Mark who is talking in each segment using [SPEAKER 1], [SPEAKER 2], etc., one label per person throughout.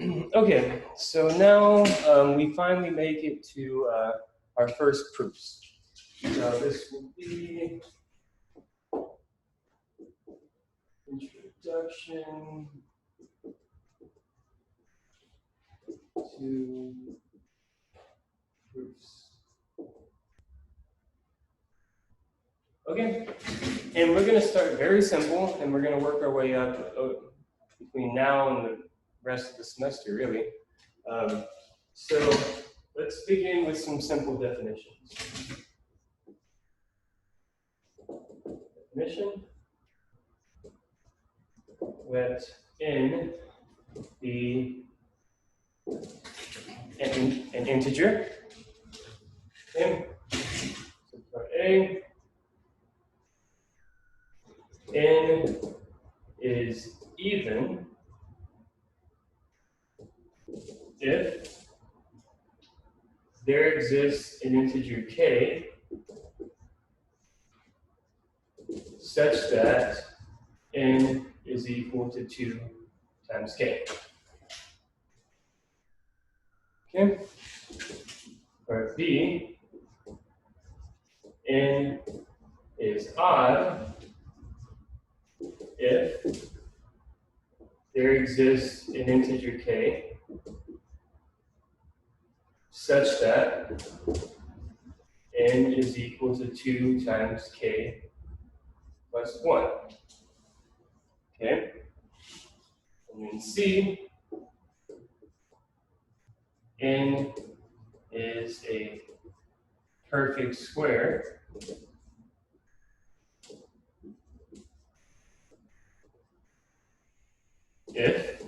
[SPEAKER 1] Okay, so now we finally make it to our first proofs. So this will be introduction to proofs. Okay, and we're going to start very simple, and we're going to work our way up between now and the rest of the semester, really. So let's begin with some simple definitions. Definition: let n be an integer. Okay. So part A, n is even if there exists an integer k such that n is equal to 2 times k. Okay. Part B, n is odd if there exists an integer k such that n is equal to 2 times k plus 1. Okay? And then C, n is a perfect square if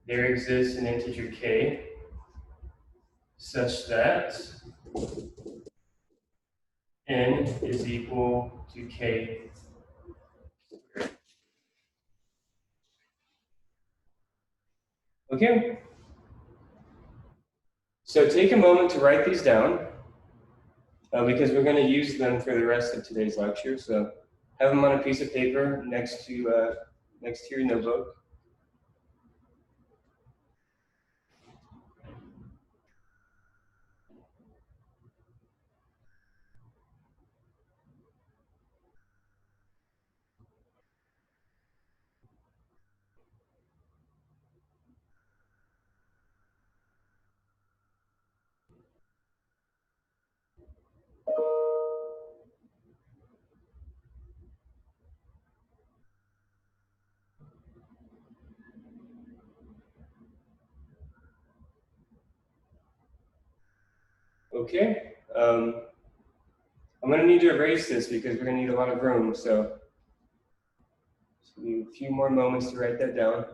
[SPEAKER 1] there exists an integer k such that n is equal to k squared. Okay? So take a moment to write these down because we're going to use them for the rest of today's lecture. So have them on a piece of paper next to your notebook. Okay? I'm going to need to erase this because we're going to need a lot of room. So just need a few more moments to write that down.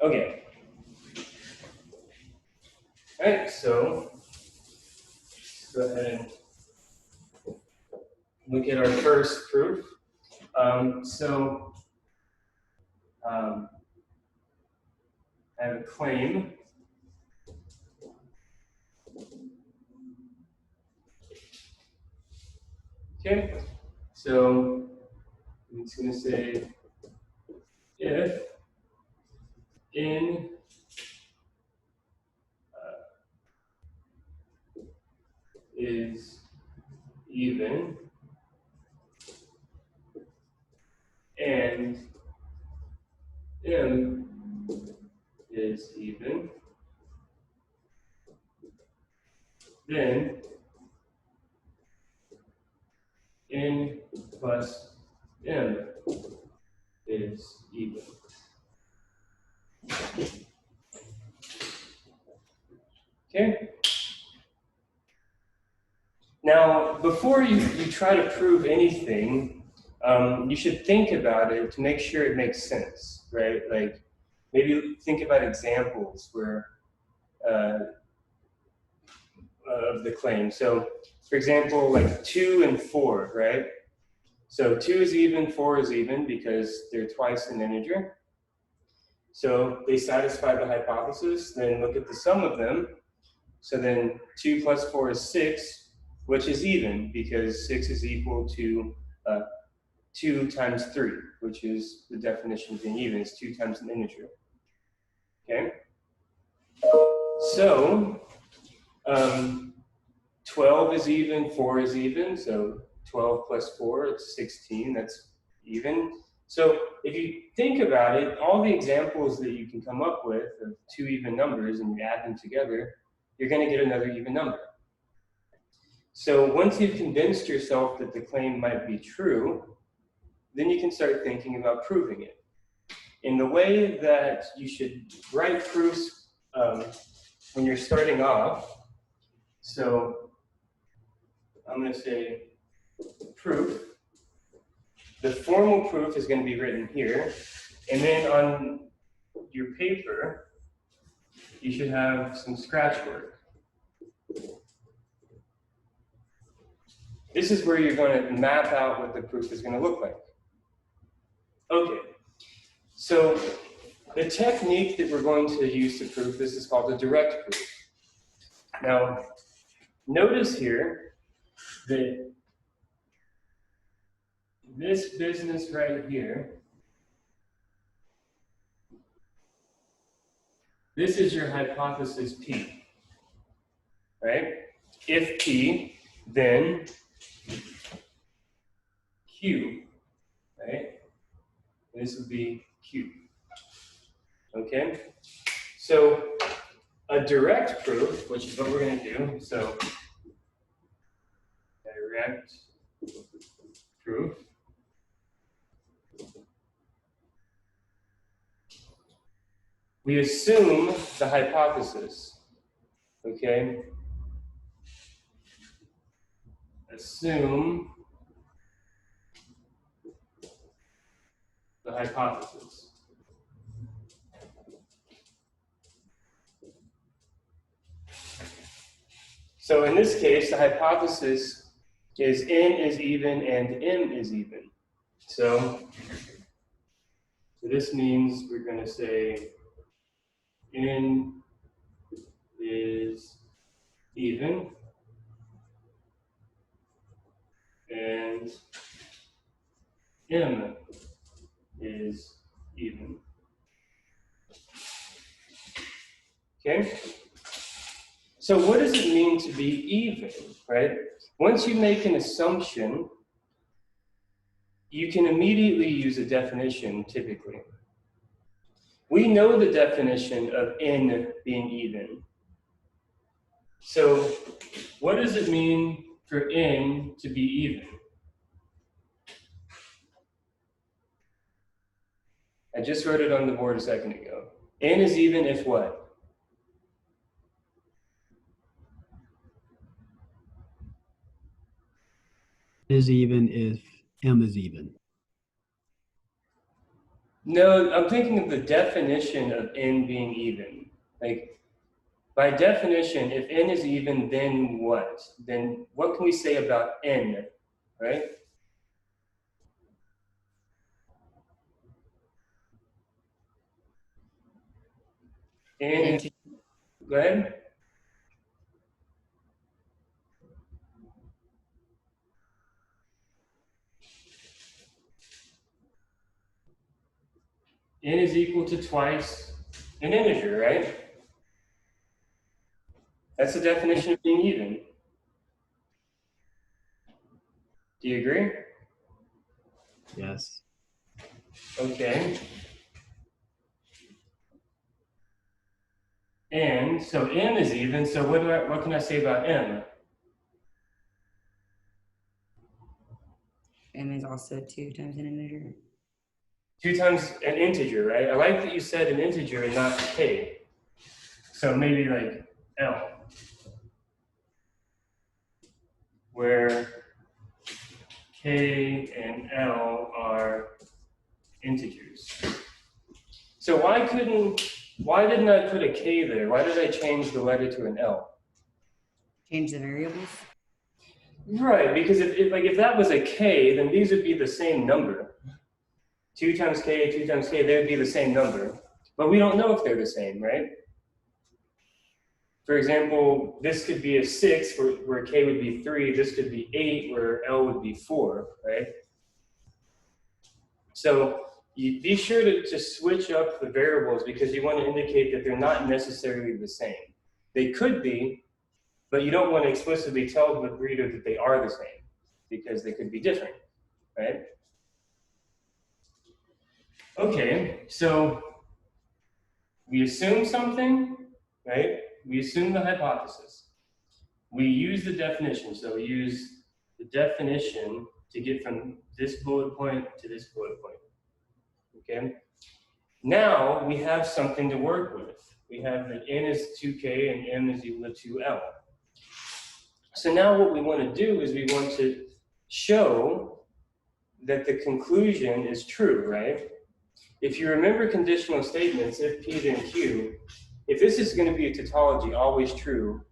[SPEAKER 1] Okay. All right, so let's go ahead and look at our first proof. I have a claim. Okay, so it's going to say if n is even and m is even, then n plus m is even. Okay? Now, before you try to prove anything, you should think about it to make sure it makes sense, right? Like, maybe think about examples where of the claim. So, for example, like 2 and 4, right? So 2 is even, 4 is even because they're twice an integer. So they satisfy the hypothesis, then look at the sum of them. So then 2 plus 4 is 6, which is even because 6 is equal to 2 times 3, which is the definition of being even. It's 2 times an integer. Okay? So 12 is even, 4 is even, so 12 plus 4, it's 16, that's even. So if you think about it, all the examples that you can come up with of 2 even numbers and you add them together, you're going to get another even number. So once you've convinced yourself that the claim might be true, then you can start thinking about proving it. In the way that you should write proofs when you're starting off, so I'm going to say proof. The formal proof is going to be written here. And then on your paper, you should have some scratch work. This is where you're going to map out what the proof is going to look like. Okay, so the technique that we're going to use to prove this is called a direct proof. Now, notice here that this business right here, this is your hypothesis P, right? If P, then Q, right? This would be Q, okay? So a direct proof, which is what we're going to do, so direct proof. We assume the hypothesis, okay? Assume the hypothesis. So in this case, the hypothesis is n is even and m is even. So this means we're going to say n is even and m is even. Okay? So what does it mean to be even, right? Once you make an assumption, you can immediately use a definition, typically. We know the definition of n being even. So what does it mean for n to be even? I just wrote it on the board a second ago. N is even if what?
[SPEAKER 2] Is even if m is even.
[SPEAKER 1] No, I'm thinking of the definition of n being even. Like, by definition, if n is even, then what? Then what can we say about n, right? N is, go ahead. N is equal to twice an integer, right? That's the definition of being even. Do you agree?
[SPEAKER 2] Yes.
[SPEAKER 1] Okay. And so m is even, so what can I say about m?
[SPEAKER 3] M is also 2 times an integer.
[SPEAKER 1] 2 times an integer, right? I like that you said an integer and not k. So maybe like L, where k and L are integers. So why didn't I put a k there? Why did I change the letter to an L?
[SPEAKER 3] Change the variables.
[SPEAKER 1] Right, because if that was a k, then these would be the same number. 2 times k, 2 times k, they would be the same number. but we don't know if they're the same, right? For example, this could be a 6 where K would be 3. This could be 8 where L would be 4, right? So you be sure to switch up the variables because you want to indicate that they're not necessarily the same. They could be, but you don't want to explicitly tell the reader that they are the same because they could be different, right? Okay, so we assume something, right? We assume the hypothesis. We use the definition. So we use the definition to get from this bullet point to this bullet point, okay? Now we have something to work with. We have that n is 2k and m is equal to 2l. So now what we want to do is we want to show that the conclusion is true, right? If you remember conditional statements, if P then Q, if this is going to be a tautology, always true,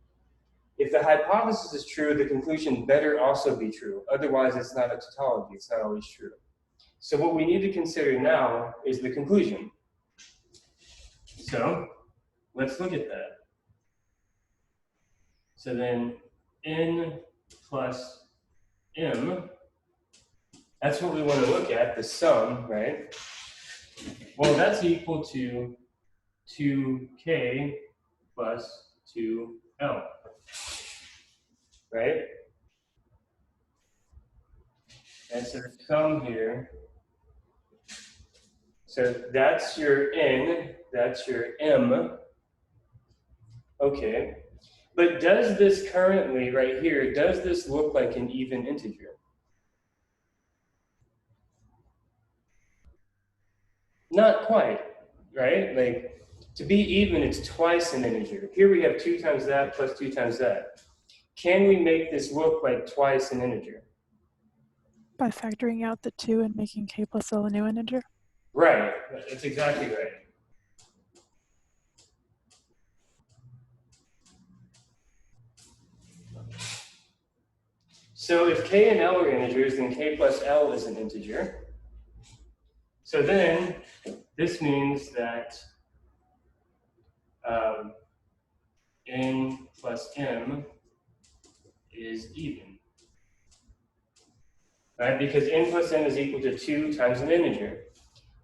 [SPEAKER 1] if the hypothesis is true, the conclusion better also be true. Otherwise, it's not a tautology, it's not always true. So what we need to consider now is the conclusion. So let's look at that. So then n plus m, that's what we want to look at, the sum, right? Well, that's equal to 2k plus 2l, right? And so the sum here, so that's your n, that's your m. Okay, but does this currently, right here, does this look like an even integer? Not quite, right? Like, to be even, it's twice an integer. Here we have 2 times that plus 2 times that. Can we make this look like twice an integer?
[SPEAKER 4] By factoring out the 2 and making k plus l a new integer?
[SPEAKER 1] Right, that's exactly right. So if k and l are integers, then k plus l is an integer. So then this means that n plus m is even, right? Because n plus m is equal to 2 times an integer.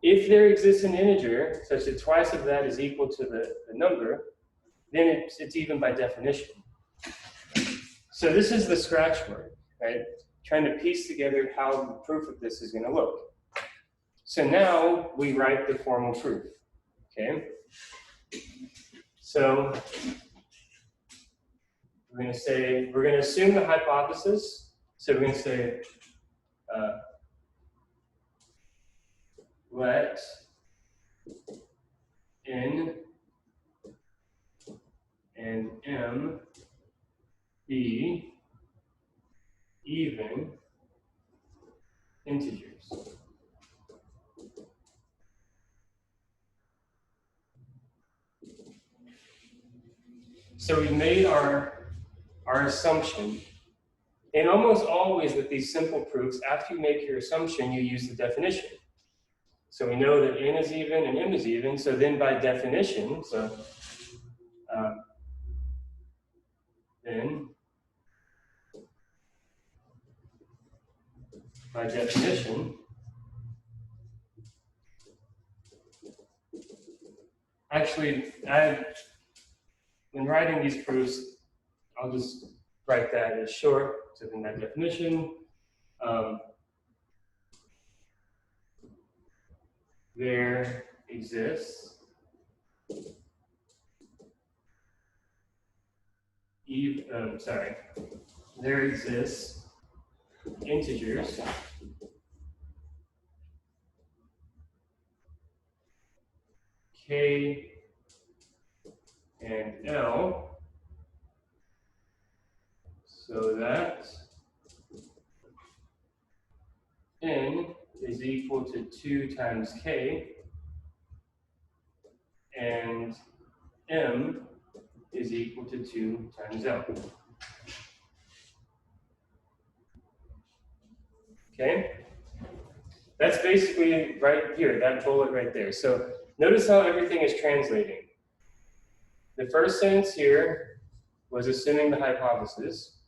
[SPEAKER 1] If there exists an integer such that twice of that is equal to the number, then it's even by definition. So this is the scratch work, right? Trying to piece together how the proof of this is going to look. So now we write the formal proof, okay? So we're going to say, we're going to assume the hypothesis. So we're going to say, let n and m be even integers. So we made our assumption. And almost always with these simple proofs, after you make your assumption, you use the definition. So we know that n is even and m is even. So then by definition, then by definition, actually, when writing these proofs, I'll just write that as short. So then that definition, there exists there exists integers k and l so that n is equal to 2 times k and m is equal to 2 times l. Okay? That's basically right here, that bullet right there. So notice how everything is translating. The first sentence here was assuming the hypothesis,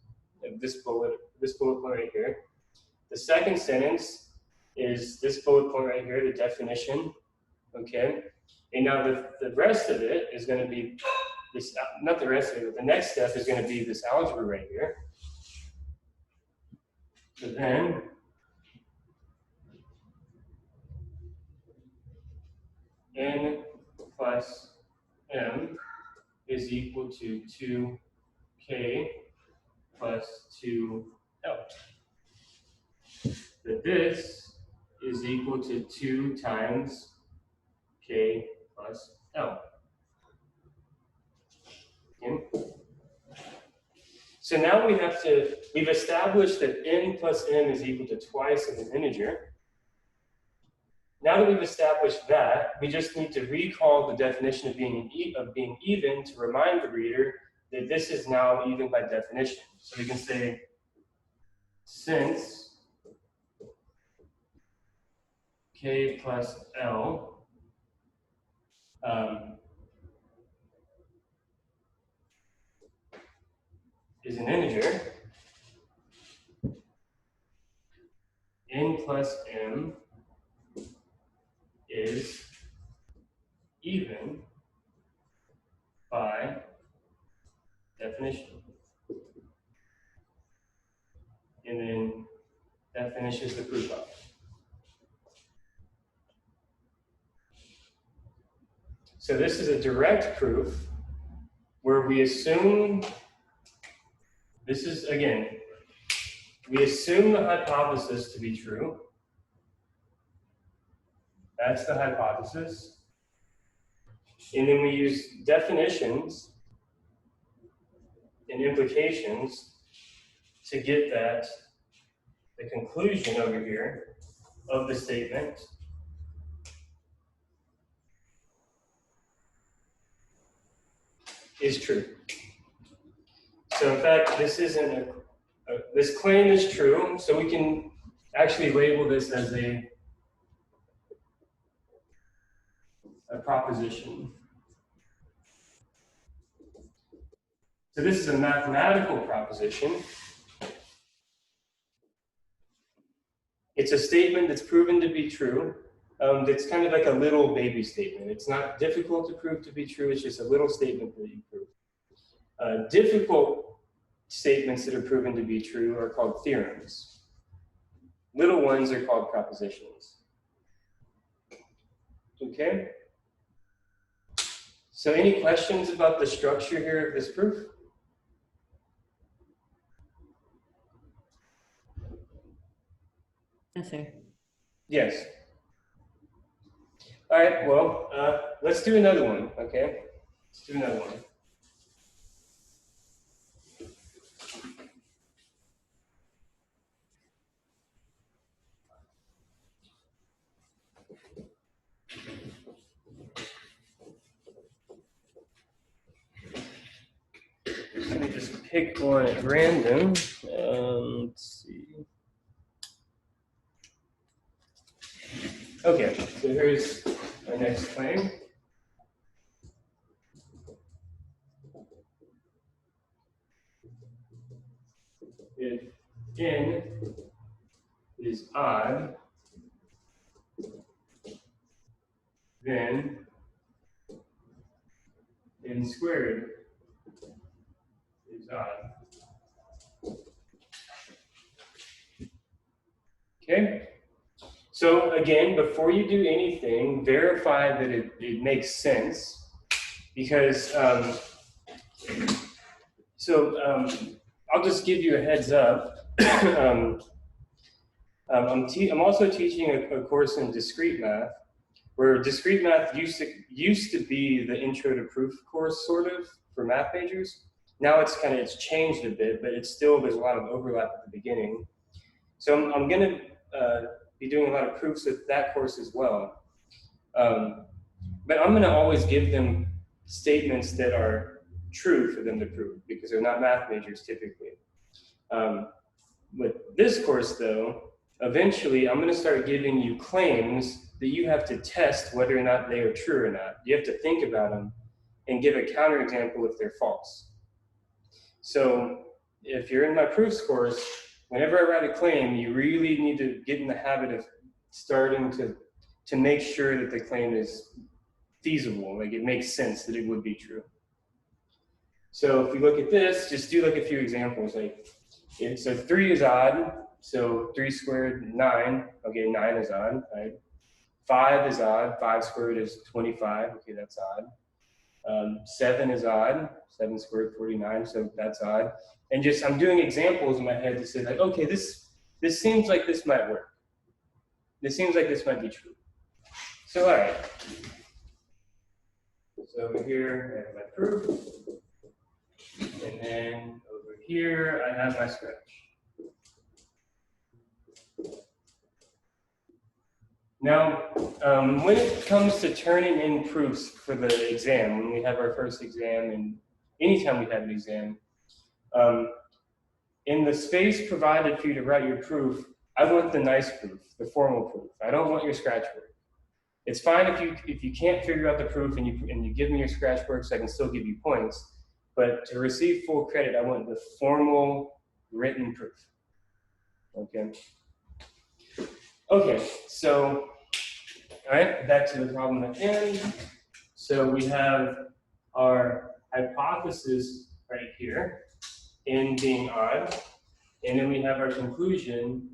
[SPEAKER 1] this bullet point right here. The second sentence is this bullet point right here, the definition, okay? And now the rest of it is going to be this, not the rest of it, but the next step is going to be this algebra right here. So then, n plus m is equal to 2k plus 2l. That this is equal to 2 times k plus l. Okay. So now we've established that n plus m is equal to twice of an integer. Now that we've established that, we just need to recall the definition of being even to remind the reader that this is now even by definition. So we can say, since k plus l is an integer, n plus m is even by definition. And then that finishes the proof up. So this is a direct proof where we assume, this is, again, we assume the hypothesis to be true. That's the hypothesis. And then we use definitions and implications to get that, the conclusion over here of the statement is true. So in fact, this isn't this claim is true, so we can actually label this as a proposition. So this is a mathematical proposition. It's a statement that's proven to be true. It's kind of like a little baby statement. It's not difficult to prove to be true. It's just a little statement that you prove. Difficult statements that are proven to be true are called theorems. Little ones are called propositions. Okay? So any questions about the structure here of this proof?
[SPEAKER 3] Yes, sir.
[SPEAKER 1] Yes. All right, well, let's do another one, okay? Let's do another one. Let me just pick one at random. Let's see. Okay, so here's our next claim. If n is odd, then n squared is odd. Okay? So again, before you do anything, verify that it makes sense, because I'll just give you a heads up. I'm also teaching a course in discrete math, where discrete math used to be the intro to proof course, sort of, for math majors. Now it's changed a bit, but it's still, there's a lot of overlap at the beginning. So I'm going to be doing a lot of proofs with that course as well. But I'm going to always give them statements that are true for them to prove, because they're not math majors typically. With this course, though, eventually I'm going to start giving you claims that you have to test whether or not they are true or not. You have to think about them and give a counterexample if they're false. So if you're in my proofs course, whenever I write a claim, you really need to get in the habit of starting to make sure that the claim is feasible, like it makes sense that it would be true. So if we look at this, just do like a few examples. Like, so 3 is odd, so 3 squared, 9. Okay, 9 is odd, right? 5 is odd, 5 squared is 25. Okay, that's odd. 7 is odd, 7 squared, 49, so that's odd. And just, I'm doing examples in my head to say like, okay, this seems like this might work. This seems like this might be true. So, all right. So over here, I have my proof. And then over here, I have my scratch. Now, when it comes to turning in proofs for the exam, when we have our first exam, and anytime we have an exam, in the space provided for you to write your proof, I want the nice proof, the formal proof. I don't want your scratch work. It's fine if you can't figure out the proof and you give me your scratch work, so I can still give you points. But to receive full credit, I want the formal written proof. Okay. Okay. So, all right. Back to the problem at hand. So we have our hypothesis right here, n being odd, and then we have our conclusion,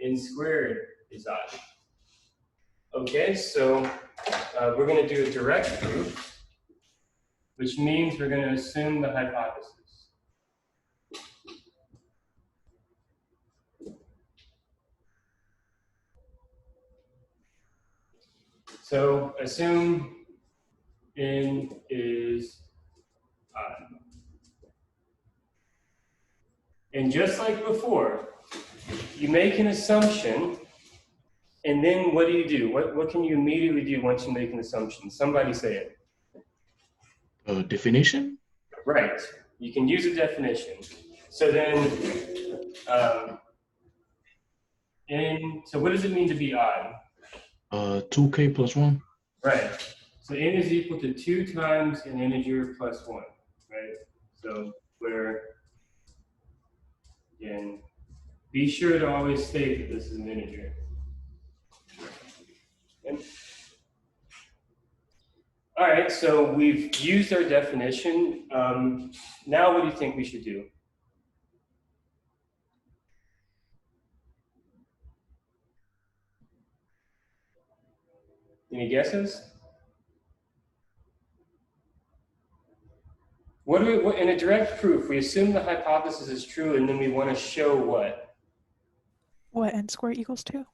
[SPEAKER 1] n squared is odd. Okay, so we're going to do a direct proof, which means we're going to assume the hypothesis. So assume n is odd. And just like before, you make an assumption, and then what do? What can you immediately do once you make an assumption? Somebody say it.
[SPEAKER 5] Definition?
[SPEAKER 1] Right. You can use a definition. So then, so what does it mean to be odd?
[SPEAKER 5] 2k plus 1.
[SPEAKER 1] Right. So n is equal to 2 times an integer plus 1, right? So where, again, be sure to always state that this is an integer. Okay. All right, so we've used our definition. Now what do you think we should do? Any guesses? What in a direct proof, we assume the hypothesis is true, and then we want to show what?
[SPEAKER 4] What n squared equals 2?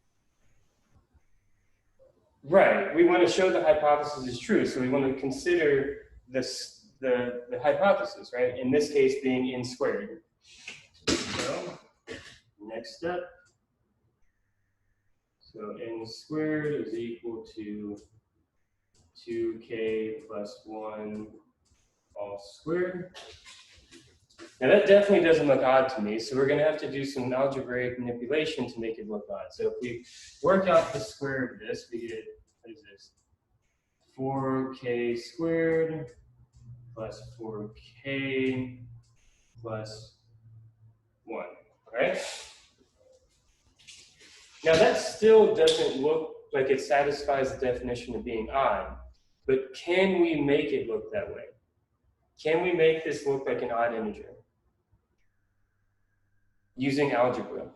[SPEAKER 1] Right. We want to show the hypothesis is true, so we want to consider this the hypothesis, right? In this case, being n squared. So next step. So n squared is equal to 2k plus 1 all squared. Now that definitely doesn't look odd to me, so we're going to have to do some algebraic manipulation to make it look odd. So if we work out the square of this, we get, what is this? 4k squared plus 4k plus 1, right? Now that still doesn't look like it satisfies the definition of being odd, but can we make it look that way? Can we make this look like an odd integer using algebra?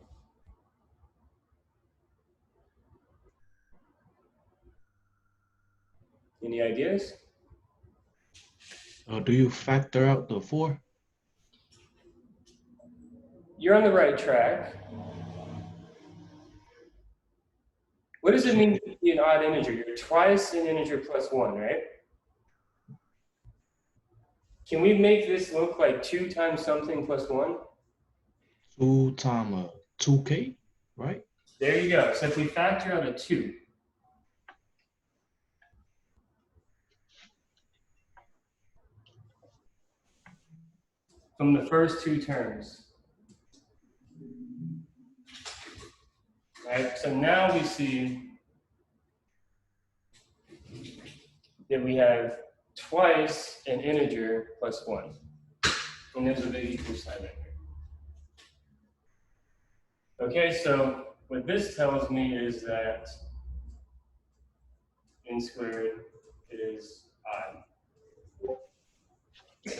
[SPEAKER 1] Any ideas?
[SPEAKER 5] Do you factor out the 4?
[SPEAKER 1] You're on the right track. What does it mean to be an odd integer? You're twice an integer plus 1, right? Can we make this look like 2 times something plus 1?
[SPEAKER 5] 2 times 2k, right?
[SPEAKER 1] There you go. So if we factor out a 2, from the first 2 terms, right? So now we see that we have twice an integer plus 1. And there's a big equal sign right here. Okay, so what this tells me is that n squared is odd.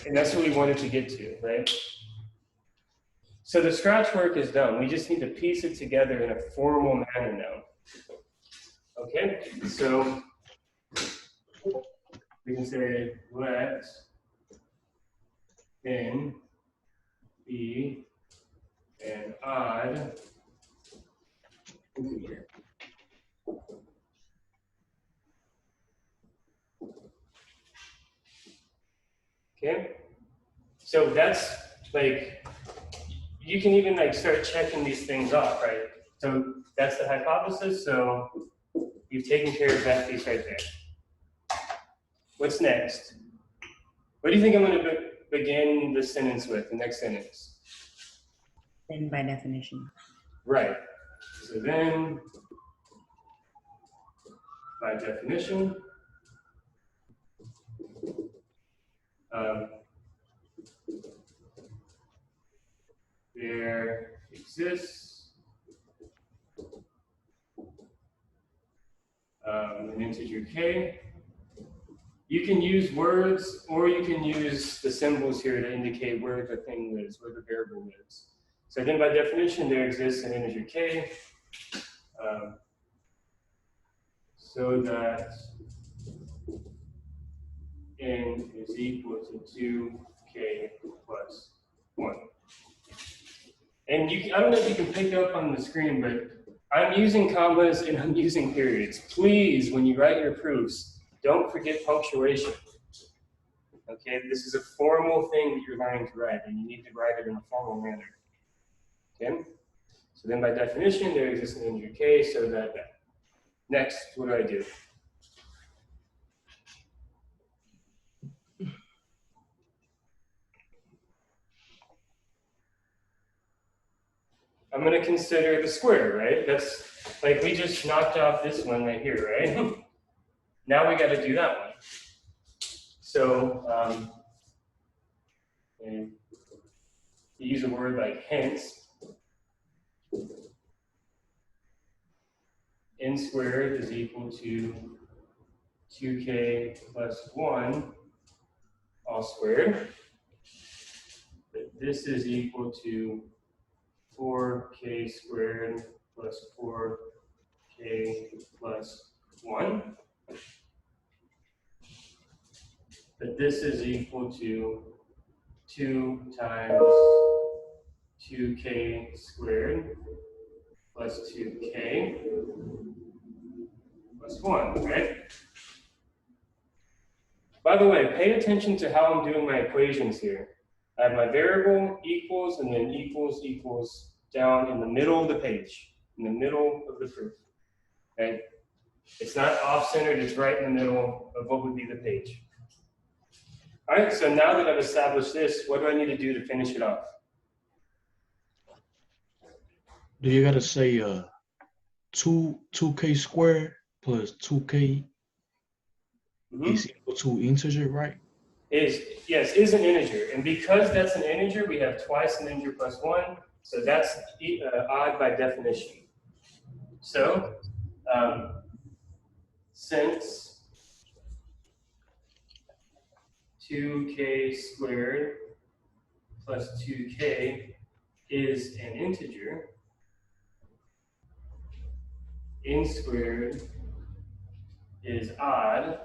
[SPEAKER 1] And that's what we wanted to get to, right? So the scratch work is done. We just need to piece it together in a formal manner now. Okay, so we can say let n be an odd integer. Okay, so that's like, you can even like start checking these things off, right? So that's the hypothesis, so you've taken care of that piece right there. What's next? What do you think I'm going to begin the sentence with, the next sentence?
[SPEAKER 3] Then by definition.
[SPEAKER 1] Right. So then, by definition, there exists an integer k. You can use words, or you can use the symbols here to indicate where the thing is, where the variable is. So then by definition, there exists an integer k, so that n is equal to 2k plus 1. And I don't know if you can pick up on the screen, but I'm using commas and I'm using periods. Please, when you write your proofs, don't forget punctuation. Okay, this is a formal thing that you're learning to write, and you need to write it in a formal manner. Okay, so then by definition, there exists an integer k, so that. Next, what do I do? I'm going to consider the square, right? That's like we just knocked off this one right here, right? Now we got to do that one. So and you use a word like hence. N squared is equal to 2k plus 1 all squared. But this is equal to 4k squared plus 4k plus 1. But this is equal to 2 times 2k squared plus 2k plus 1, right? By the way, pay attention to how I'm doing my equations here. I have my variable equals and then equals equals down in the middle of the page, in the middle of the proof, okay? It's not off-centered, it's right in the middle of what would be the page. All right, so now that I've established this, what do I need to do to finish it off?
[SPEAKER 5] Do you gotta say 2k squared plus 2k is equal to integer, right?
[SPEAKER 1] Yes, is an integer. And because that's an integer, we have twice an integer plus 1. So that's odd by definition. So since 2k squared plus 2k is an integer, n squared is odd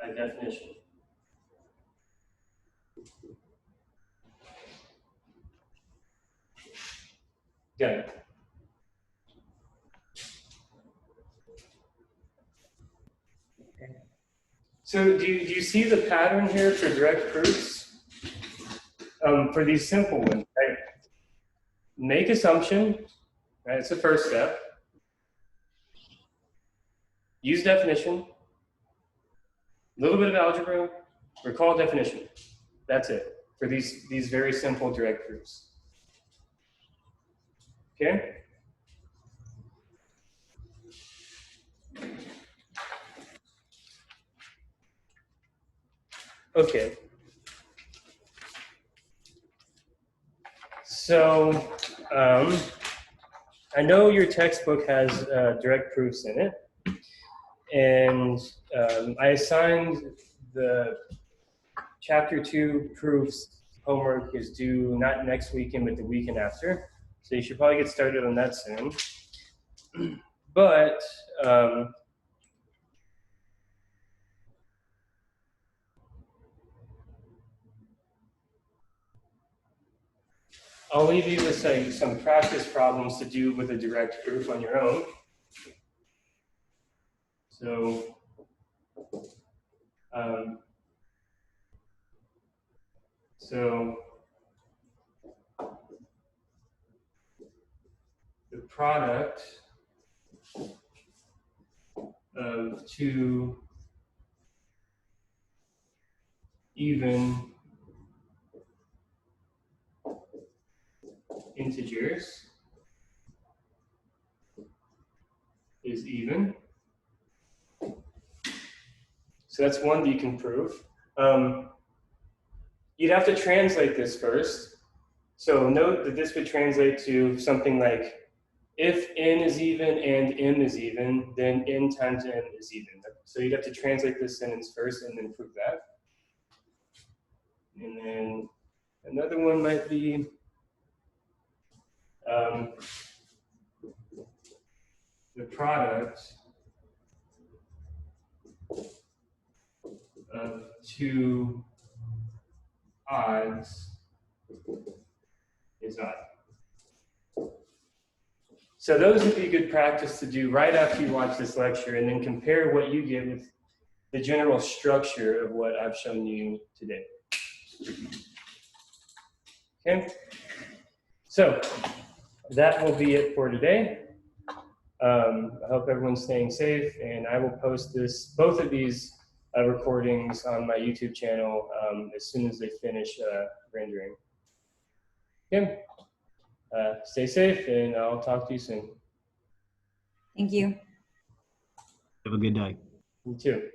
[SPEAKER 1] by definition. Got it. So do you see the pattern here for direct proofs? For these simple ones, right? Make assumption, right? It's the first step. Use definition. A little bit of algebra. Recall definition. That's it for these very simple direct proofs. Okay? Okay. So I know your textbook has direct proofs in it, and I assigned the chapter 2 proofs homework is due not next weekend, but the weekend after. So you should probably get started on that soon. But I'll leave you with some practice problems to do with a direct proof on your own. So the product of two even integers is even. So that's one that you can prove. You'd have to translate this first. So note that this would translate to something like, if n is even and m is even, then n times m is even. So you'd have to translate this sentence first and then prove that. And then another one might be, the product of two odds is odd. So those would be good practice to do right after you watch this lecture, and then compare what you get with the general structure of what I've shown you today. Okay, so that will be it for today. I hope everyone's staying safe, and I will post both of these recordings on my YouTube channel as soon as they finish rendering. Okay, stay safe, and I'll talk to you soon.
[SPEAKER 3] Thank you.
[SPEAKER 2] Have a good day.
[SPEAKER 1] You too.